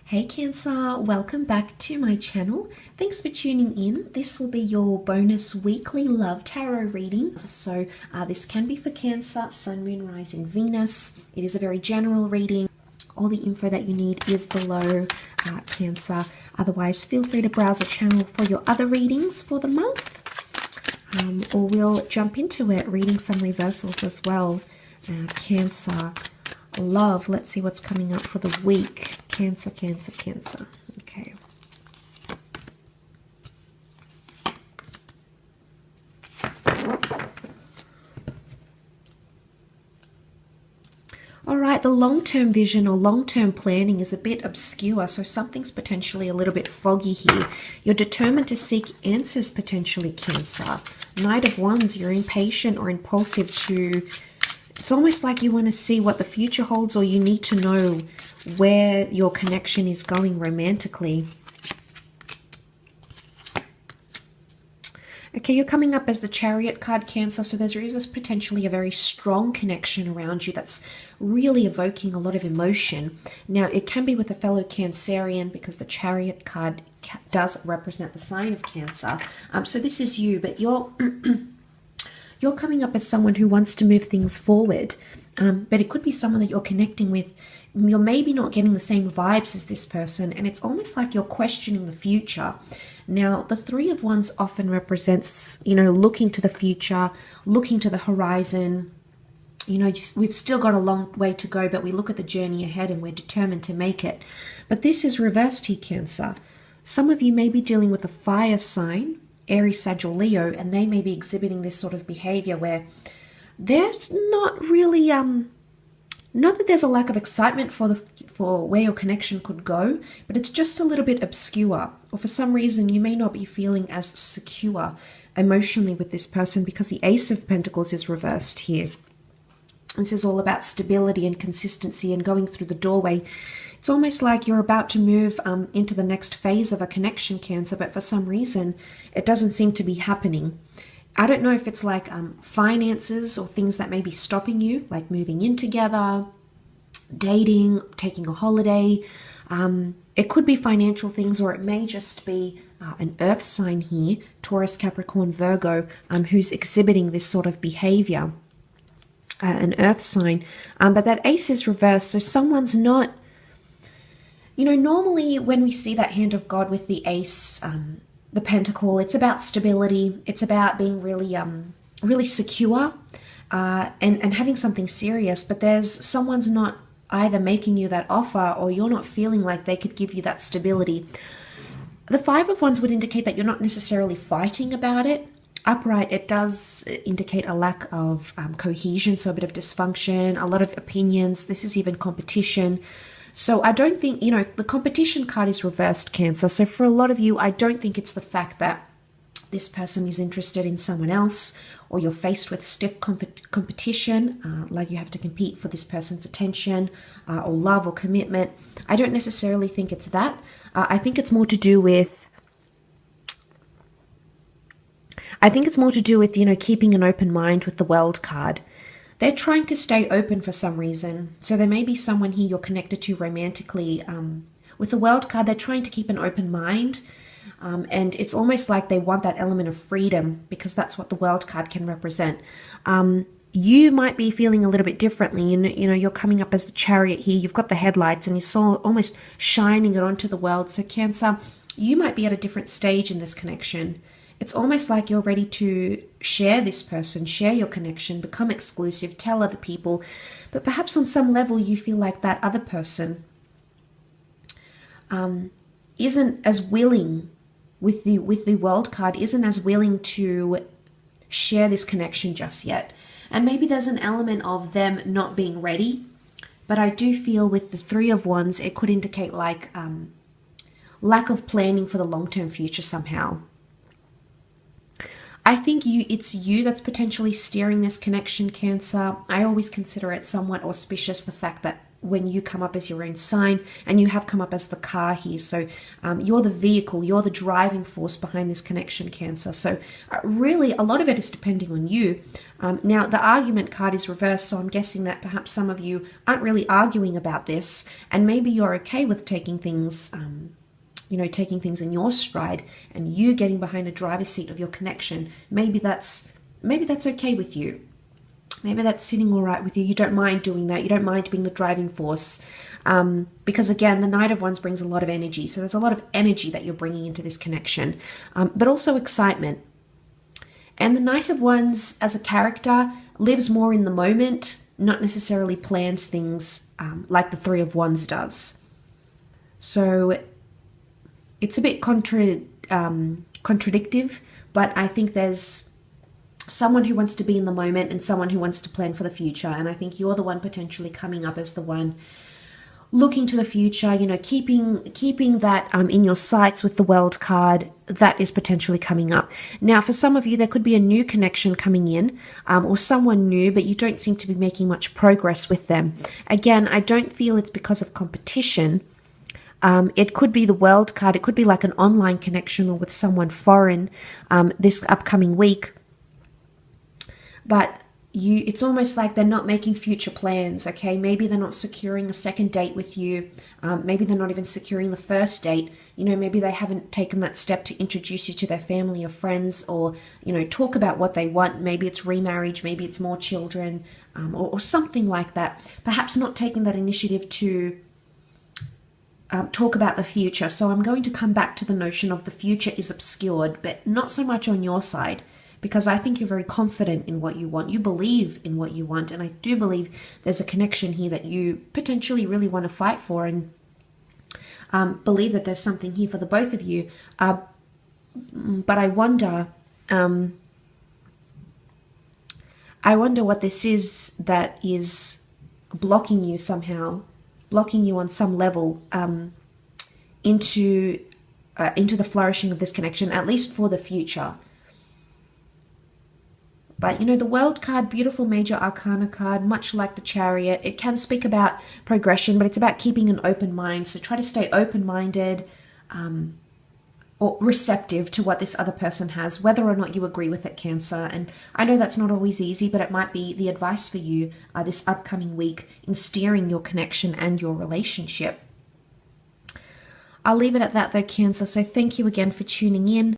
Hey Cancer, welcome back to my channel. Thanks for tuning in. This will be your bonus weekly love tarot reading. This can be for Cancer, Sun, Moon, Rising, Venus. It is a very general reading. All the info that you need is below, Cancer. Otherwise, feel free to browse the channel for your other readings for the month. Or we'll jump into it, reading some reversals as well. Cancer, love. Let's see what's coming up for the week. Cancer, Cancer, Cancer. Okay. All right, the long-term vision or long-term planning is a bit obscure, so something's potentially a little bit foggy here. You're determined to seek answers, potentially, Cancer. Knight of Wands, you're impatient or impulsive to... It's almost like you want to see what the future holds, or you need to know where your connection is going romantically. Okay, you're coming up as the Chariot card, Cancer, so there is this potentially a very strong connection around you that's really evoking a lot of emotion. Now, it can be with a fellow Cancerian because the Chariot card does represent the sign of Cancer. So this is you, but you're coming up as someone who wants to move things forward, but it could be someone that you're connecting with. You're maybe not getting the same vibes as this person, and it's almost like you're questioning the future. Now, the Three of Wands often represents, looking to the future, looking to the horizon. We've still got a long way to go, but we look at the journey ahead and we're determined to make it. But this is reversed here, Cancer. Some of you may be dealing with a fire sign, Aries, Sag, or Leo, and they may be exhibiting this sort of behavior where they're not really, not that there's a lack of excitement for where your connection could go, but it's just a little bit obscure. Or for some reason, you may not be feeling as secure emotionally with this person because the Ace of Pentacles is reversed here. This is all about stability and consistency and going through the doorway. It's almost like you're about to move into the next phase of a connection, Cancer, but for some reason, it doesn't seem to be happening. I don't know if it's like finances or things that may be stopping you, like moving in together, dating, taking a holiday. It could be financial things, or it may just be an earth sign here, Taurus, Capricorn, Virgo, who's exhibiting this sort of behavior, an earth sign. But that ace is reversed, so someone's not... normally when we see that hand of God with the ace, the pentacle, it's about stability. It's about being really, really secure and having something serious. But someone's not either making you that offer, or you're not feeling like they could give you that stability. The Five of Wands would indicate that you're not necessarily fighting about it. Upright, it does indicate a lack of cohesion, so a bit of dysfunction, a lot of opinions. This is even competition. So I don't think, the competition card is reversed, Cancer. So for a lot of you, I don't think it's the fact that this person is interested in someone else, or you're faced with stiff competition, like you have to compete for this person's attention or love or commitment. I don't necessarily think it's that. I think it's more to do with... keeping an open mind with the World card. They're trying to stay open for some reason. So there may be someone here you're connected to romantically. With the World card, they're trying to keep an open mind. And it's almost like they want that element of freedom, because that's what the World card can represent. You might be feeling a little bit differently. You're coming up as the Chariot here. You've got the headlights and you're almost shining it onto the world. So Cancer, you might be at a different stage in this connection. It's almost like you're ready to share this person, share your connection, become exclusive, tell other people. But perhaps on some level you feel like that other person isn't as willing, with the World card, isn't as willing to share this connection just yet. And maybe there's an element of them not being ready. But I do feel with the Three of Wands, it could indicate like lack of planning for the long-term future somehow. I think it's you that's potentially steering this connection, Cancer. I always consider it somewhat auspicious, the fact that when you come up as your own sign, and you have come up as the car here. So you're the vehicle, you're the driving force behind this connection, Cancer. So really a lot of it is depending on you. Now the argument card is reversed, so I'm guessing that perhaps some of you aren't really arguing about this, and maybe you're okay with taking things taking things in your stride and you getting behind the driver's seat of your connection. Maybe that's okay with you. Maybe that's sitting all right with you. You don't mind doing that. You don't mind being the driving force. Because again, the Knight of Wands brings a lot of energy. So there's a lot of energy that you're bringing into this connection, but also excitement. And the Knight of Wands as a character lives more in the moment, not necessarily plans things like the Three of Wands does. So it's a bit contradictive, but I think there's someone who wants to be in the moment and someone who wants to plan for the future. And I think you're the one potentially coming up as the one looking to the future, keeping that in your sights with the World card. That is potentially coming up. Now, for some of you, there could be a new connection coming in, or someone new, but you don't seem to be making much progress with them. Again, I don't feel it's because of competition. It could be the World card. It could be like an online connection or with someone foreign this upcoming week. But it's almost like they're not making future plans, okay? Maybe they're not securing a second date with you. Maybe they're not even securing the first date. Maybe they haven't taken that step to introduce you to their family or friends, or, talk about what they want. Maybe it's remarriage, maybe it's more children, or something like that. Perhaps not taking that initiative to talk about the future. So I'm going to come back to the notion of the future is obscured, but not so much on your side, because I think you're very confident in what you want. You believe in what you want, and I do believe there's a connection here that you potentially really want to fight for, and believe that there's something here for the both of you. But I wonder what this is that is blocking you somehow, blocking you on some level into the flourishing of this connection, at least for the future. But, the World card, beautiful major arcana card, much like the Chariot. It can speak about progression, but it's about keeping an open mind. So try to stay open-minded or receptive to what this other person has, whether or not you agree with it, Cancer. And I know that's not always easy, but it might be the advice for you this upcoming week in steering your connection and your relationship. I'll leave it at that though, Cancer. So thank you again for tuning in.